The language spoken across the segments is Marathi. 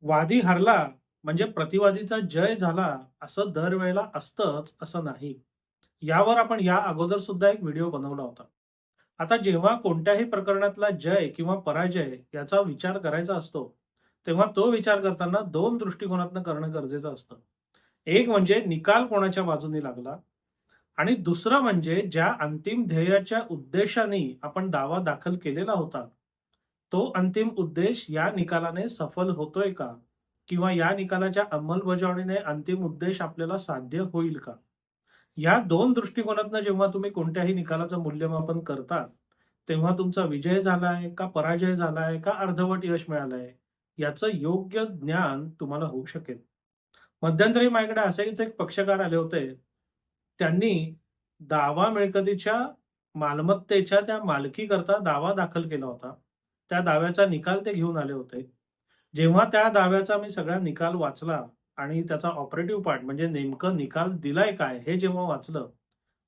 वादी हरला म्हणजे प्रतिवादीचा जय झाला असं दरवेळेला असतंच असं नाही. यावर आपण या अगोदर सुद्धा एक व्हिडिओ बनवला होता. आता जेव्हा कोणत्याही प्रकरणातला जय किंवा पराजय याचा विचार करायचा असतो, तेव्हा तो विचार करताना 2 दृष्टिकोनातनं करणं गरजेचं असतं. एक म्हणजे निकाल कोणाच्या बाजूने लागला आणि दुसरं म्हणजे ज्या अंतिम ध्येयाच्या उद्देशाने आपण दावा दाखल केलेला होता, तो अंतिम उद्देश या निकालाने सफल होतोय का? किंवा या निकालाच्या अंमलबजावणीने अंतिम उद्देश आपल्याला साध्य होईल का? या 2 दृष्टिकोनातनं जेव्हा तुम्ही कोणत्याही निकालाचं मूल्यमापन करता, तेव्हा तुमचा विजय झालाय का पराजय झालाय का अर्धवट यश मिळालंय, याचं योग्य ज्ञान तुम्हाला होऊ शकेल. मध्यंतरी माझ्याकडे असेच एक पक्षकार आले होते. त्यांनी दावा मिळकतीच्या मालमत्तेच्या त्या मालकीकरता दावा दाखल केला होता. त्या दाव्याचा निकाल ते घेऊन आले होते. जेव्हा त्या दाव्याचा मी सगळा निकाल वाचला आणि त्याचा ऑपरेटिव्ह पार्ट म्हणजे नेमकं निकाल दिलाय काय हे जेव्हा वाचलं,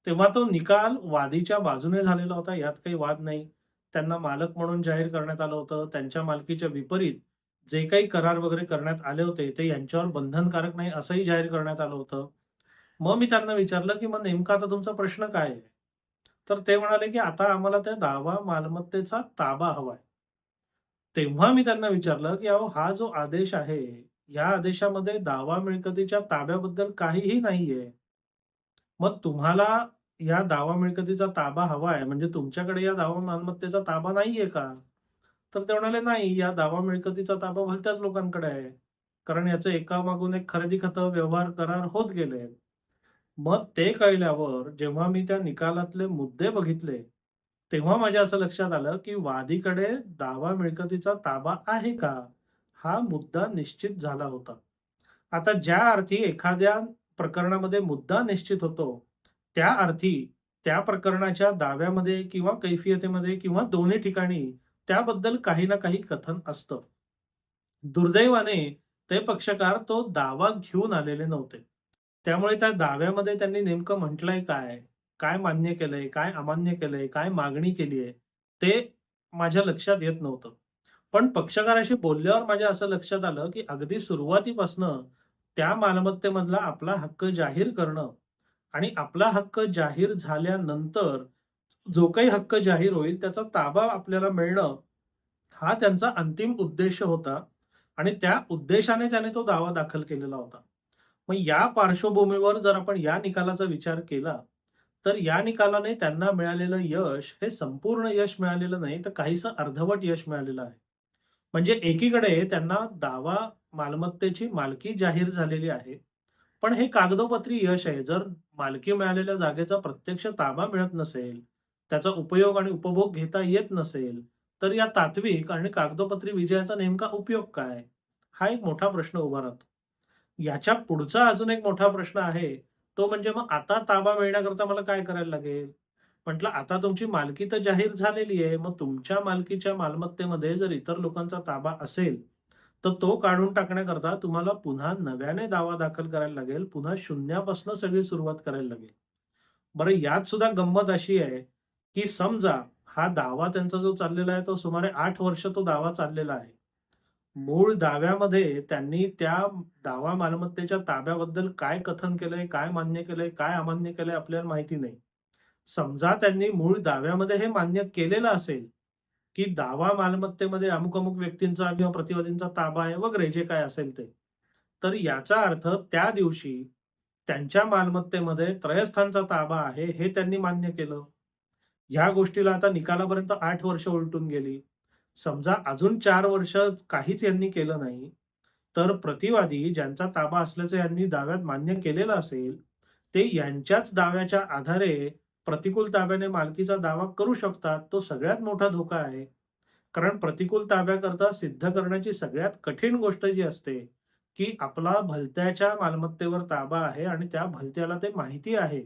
तेव्हा तो निकाल वादीच्या बाजूने झालेला होता, यात काही वाद नाही. त्यांना मालक म्हणून जाहीर करण्यात आलं होतं. त्यांच्या मालकीच्या विपरीत जे काही करार वगैरे करण्यात आले होते, ते यांच्यावर बंधनकारक नाही असंही जाहीर करण्यात आलं होतं. मग मी त्यांना विचारलं, की "मग नेमका आता तुमचा प्रश्न काय आहे?" तर ते म्हणाले, की "आता आम्हाला त्या दावा मालमत्तेचा ताबा हवाय." तेव्हा मी त्यांना विचारलं, की "अहो हा जो आदेश आहे, या आदेशामध्ये दावा मिळकतीच्या ताब्याबद्दल काहीही नाहीये. मग तुम्हाला या दावा मिळकतीचा ताबा हवाय म्हणजे तुमच्याकडे या दावा मालमत्तेचा ताबा नाहीये का?" तर ते म्हणाले, "नाही, या दावा मिळकतीचा ताबा भलत्याच लोकांकडे आहे. कारण याचं एकामागून एक खरेदी-खतं, व्यवहार, करार होत गेले." मग ते कळल्यावर जेव्हा मी त्या निकालातले मुद्दे बघितले, तेव्हा माझ्या असं लक्षात आलं, की वादीकडे दावा मिळकतीचा ताबा आहे का? हा मुद्दा निश्चित झाला होता. आता ज्या अर्थी एखाद्या प्रकरणामध्ये मुद्दा निश्चित होतो, त्या अर्थी त्या प्रकरणाच्या दाव्यामध्ये किंवा कैफियतीमध्ये किंवा दोन्ही ठिकाणी त्याबद्दल काही ना काही कथन असतं. दुर्दैवाने ते पक्षकार तो दावा घेऊन आलेले नव्हते. त्यामुळे त्या दाव्यामध्ये त्यांनी नेमकं म्हटलंय काय? काय मान्य केलंय? काय अमान्य केलंय? काय मागणी केली आहे? ते माझ्या लक्षात येत नव्हतं. पण पक्षकाराशी बोलल्यावर माझ्या असं लक्षात आलं, की अगदी सुरुवातीपासनं त्या मालमत्तेमधला आपला हक्क जाहीर करणं आणि आपला हक्क जाहीर झाल्यानंतर जो काही हक्क जाहीर होईल त्याचा ताबा आपल्याला मिळणं, हा त्यांचा अंतिम उद्देश होता आणि त्या उद्देशाने त्याने तो दावा दाखल केलेला होता. मग या पार्श्वभूमीवर जर आपण या निकालाचा विचार केला, तर या निकालाने त्यांना मिळालेलं यश हे संपूर्ण यश मिळालेलं नाही, तर काहीसं अर्धवट यश मिळालेलं आहे. म्हणजे एकीकडे त्यांना दावा मालमत्तेची मालकी जाहीर झालेली आहे. पण हे कागदोपत्री यश आहे. जर मालकी मिळालेल्या जागेचा प्रत्यक्ष ताबा मिळत नसेल, त्याचा उपयोग आणि उपभोग घेता येत नसेल, तर या तात्विक आणि कागदोपत्री विजयाचा नेमका उपयोग काय? हा एक मोठा प्रश्न उभा राहतो. याच्या पुढचा अजून एक मोठा प्रश्न आहे. तो म्हणजे मग आता ताबा मिळण्याकरता मला काय करायला लागेल? म्हटलं आता तुमची मालकी तर जाहीर झालेली आहे. मग तुमच्या मालकीच्या मालमत्तेमध्ये जर इतर लोकांचा ताबा असेल, तर तो काढून टाकण्याकरता तुम्हाला पुन्हा नव्याने दावा दाखल करायला लागेल. पुन्हा शून्यापासून सगळी सुरुवात करायला लागेल. बरं यात सुद्धा गंमत अशी आहे, की समजा हा दावा त्यांचा जो चाललेला आहे, तो सुमारे 8 वर्ष तो दावा चाललेला आहे. मूळ दाव्यामध्ये त्यांनी त्या दावा मालमत्तेच्या ताब्याबद्दल काय कथन केलंय, काय मान्य केलंय, काय अमान्य केलंय आपल्याला माहिती नाही. समजा त्यांनी मूळ दाव्यामध्ये हे मान्य केलेलं असेल, की दावा मालमत्तेमध्ये अमुक-अमुक व्यक्तींचा किंवा प्रतिवादींचा ताबा आहे वगैरे जे काही असेल ते. तर याचा अर्थ त्या दिवशी त्यांच्या मालमत्तेमध्ये त्रयस्थांचा ताबा आहे हे त्यांनी मान्य केलं. ह्या गोष्टीला आता निकालापर्यंत 8 वर्ष उलटून गेली. समजा अजून 4 वर्ष काहीच यांनी केलं नाही, तर प्रतिवादी ज्यांचा ताबा असल्याचं यांनी दाव्यात मान्य केलेलं असेल, ते यांच्याच दाव्याच्या आधारे प्रतिकूल ताब्याने मालकीचा दावा करू शकतात. तो सगळ्यात मोठा धोका आहे. कारण प्रतिकूल ताब्याकरता सिद्ध करण्याची सगळ्यात कठीण गोष्ट जी असते, की आपला भलत्याच्या मालमत्तेवर ताबा आहे आणि त्या भलत्याला ते माहिती आहे.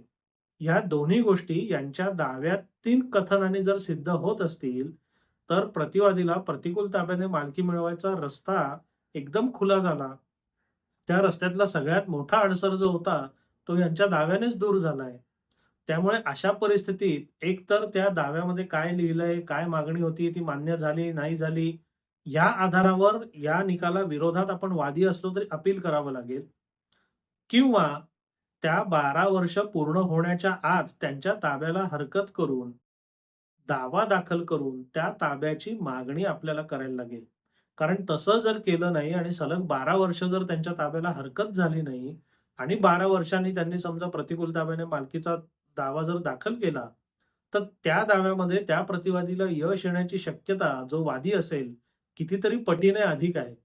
ह्या दोन्ही गोष्टी यांच्या दाव्यातील कथनाने जर सिद्ध होत असतील, तर प्रतिवादीला प्रतिकूल ताब्याने मालकी मिळवायचा रस्ता एकदम खुला झाला. त्या रस्त्यातला सगळ्यात मोठा अडसर जो होता, तो यांच्या दाव्यानेच दूर झालाय. त्यामुळे अशा परिस्थितीत एकतर त्या दाव्यामध्ये काय लिहिलंय, काय मागणी होती, ती मान्य झाली, नाही झाली, या आधारावर या निकालाविरोधात आपण वादी असलो तरी अपील करावं लागेल किंवा त्या 12 वर्ष पूर्ण होण्याच्या आत त्यांच्या ताब्याला हरकत करून, दावा दाखल करून त्या ताब्याची मागणी आपल्याला करायला लागेल. कारण तसं जर केलं नाही आणि सलग 12 वर्ष जर त्यांच्या ताब्याला हरकत झाली नाही आणि 12 वर्षांनी त्यांनी समजा प्रतिकूल ताब्याने मालकीचा दावा जर दाखल केला, तर त्या दाव्यामध्ये त्या प्रतिवादीला यश येण्याची शक्यता जो वादी असेल, कितीतरी पटीने अधिक आहे.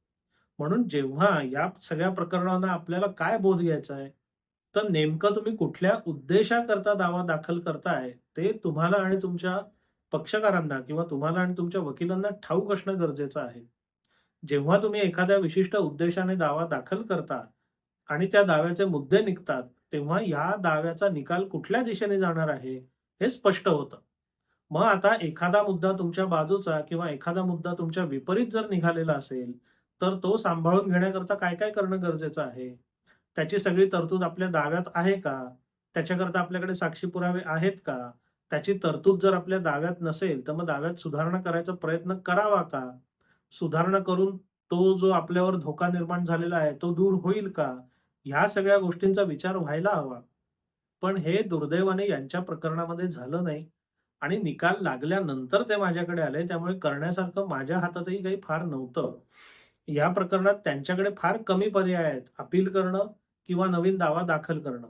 म्हणून जेव्हा या सगळ्या प्रकरणांना आपल्याला काय बोध घ्यायचा आहे, तर नेमकं तुम्ही कुठल्या उद्देशाकरता दावा दाखल करताय, ते तुम्हाला आणि तुमच्या पक्षकारांना किंवा तुम्हाला आणि तुमच्या वकिलांना ठाऊक असणं गरजेचं आहे. जेव्हा तुम्ही एखाद्या विशिष्ट उद्देशाने दावा दाखल करता आणि त्या दाव्याचे मुद्दे निघतात, तेव्हा या दाव्याचा निकाल कुठल्या दिशेने जाणार आहे, हे स्पष्ट होतं. मग आता एखादा मुद्दा तुमच्या बाजूचा किंवा एखादा मुद्दा तुमच्या विपरीत जर निघालेला असेल, तर तो सांभाळून घेण्याकरता काय-काय करणं गरजेचं आहे? त्याची सगळी तरतूद आपल्या दाव्यात आहे का? त्याच्याकरता आपल्याकडे साक्षी पुरावे आहेत का? त्याची तरतूद जर आपल्या दाव्यात नसेल, तर मग दाव्यात सुधारणा करायचा प्रयत्न करावा का? सुधारणा करून तो जो आपल्यावर धोका निर्माण झालेला आहे, तो दूर होईल का? ह्या सगळ्या गोष्टींचा विचार व्हायला हवा. पण हे दुर्दैवाने यांच्या प्रकरणामध्ये झालं नाही आणि निकाल लागल्यानंतर ते माझ्याकडे आले. त्यामुळे करण्यासारखं माझ्या हातातही काही फार नव्हतं. या प्रकरणात त्यांच्याकडे फार कमी पर्याय आहेत. अपील करणं किंवा नवीन दावा दाखल करणं.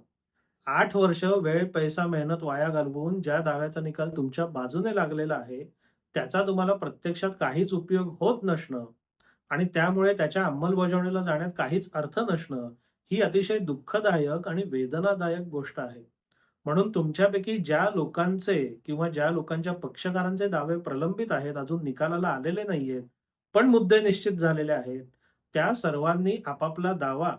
8 वर्ष वेळ, पैसा, मेहनत वाया घालवून ज्या दाव्याचा निकाल तुमच्या बाजूने लागलेला आहे, त्याचा तुम्हाला प्रत्यक्षात काहीच उपयोग होत नसणं आणि त्यामुळे त्याच्या अंमलबजावणीला जाण्यात काहीच अर्थ नसणं, ही अतिशय दुःखदायक आणि वेदनादायक गोष्ट आहे. म्हणून तुमच्यापैकी ज्या लोकांचे किंवा ज्या लोकांच्या पक्षकारांचे दावे प्रलंबित आहेत, अजून निकालाला आलेले नाहीयेत, पण मुद्दे निश्चित झालेले आहेत, त्या सर्वांनी आपापला दावा,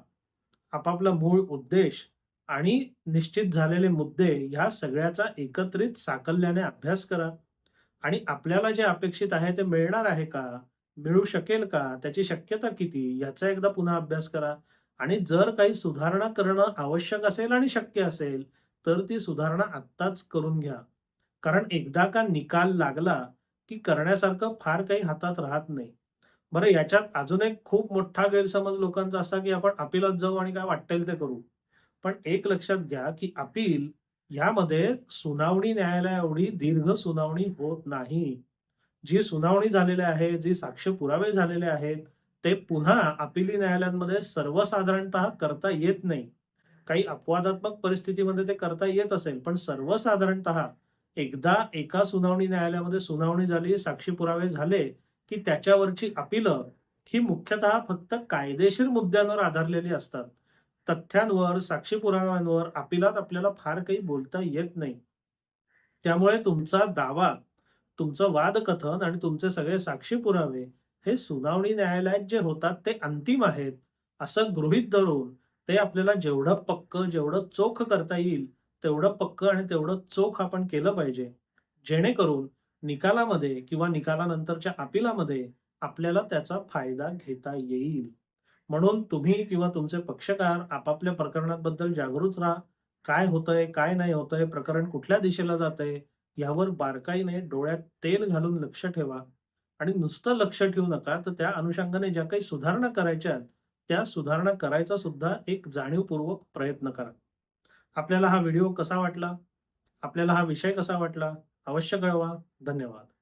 आपापला मूळ उद्देश आणि निश्चित झालेले मुद्दे ह्या सगळ्याचा एकत्रित साकल्याने अभ्यास करा आणि आपल्याला जे अपेक्षित आहे ते मिळणार आहे का? मिळू शकेल का? त्याची शक्यता किती? याचा एकदा पुन्हा अभ्यास करा आणि जर काही सुधारणा करणं आवश्यक असेल आणि शक्य असेल, तर ती सुधारणा आत्ताच करून घ्या. कारण एकदा का निकाल लागला, की करण्यासारखं फार काही हातात राहत नाही. बरं याच्यात अजून एक खूप मोठा गैरसमज लोकांचा असा, की आपण अपिलात जाऊ आणि काय वाटेल ते करू. पण एक लक्षात घ्या, की अपील यामध्ये सुनावणी न्यायालयाएवढी दीर्घ सुनावणी होत नाही. जी सुनावणी झालेली आहे, जी साक्ष पुरावे झालेले आहेत, ते पुन्हा अपिली न्यायालयांमध्ये सर्वसाधारणतः करता येत नाही. काही अपवादात्मक परिस्थितीमध्ये ते करता येत असेल, पण सर्वसाधारणतः एकदा एका सुनावणी न्यायालयामध्ये सुनावणी झाली, साक्षी पुरावे झाले, की त्याच्यावरची अपीलं ही मुख्यतः फक्त कायदेशीर मुद्द्यांवर आधारलेली असतात. तथ्यांवर, साक्षी पुराव्यांवर अपिलात आपल्याला फार काही बोलता येत नाही. त्यामुळे तुमचा दावा, तुमचं वादकथन आणि तुमचे सगळे साक्षी पुरावे हे सुनावणी न्यायालयात जे होतात ते अंतिम आहेत, असं गृहीत धरून ते आपल्याला जेवढं पक्क, जेवढं चोख करता येईल, तेवढं पक्क आणि तेवढं चोख आपण केलं पाहिजे. जेणेकरून निकालामध्ये किंवा निकालानंतरच्या अपीलामध्ये आपल्याला त्याचा फायदा घेता येईल. म्हणून तुम्ही किंवा तुमचे पक्षकार आपापल्या प्रकरणाबद्दल जागृत राहा. काय होतंय, काय नाही होतंय, प्रकरण कुठल्या दिशेला जातंय, यावर बारकाईने डोळ्यात तेल घालून लक्ष ठेवा आणि नुसतं लक्ष ठेवू नका, तर त्या अनुषंगाने ज्या काही सुधारणा करायच्या आहेत, त्या सुधारणा करायचा सुद्धा एक जाणीवपूर्वक प्रयत्न करा. आपल्याला हा व्हिडिओ कसा वाटला? आपल्याला हा विषय कसा वाटला? अवश्य कळवा. धन्यवाद.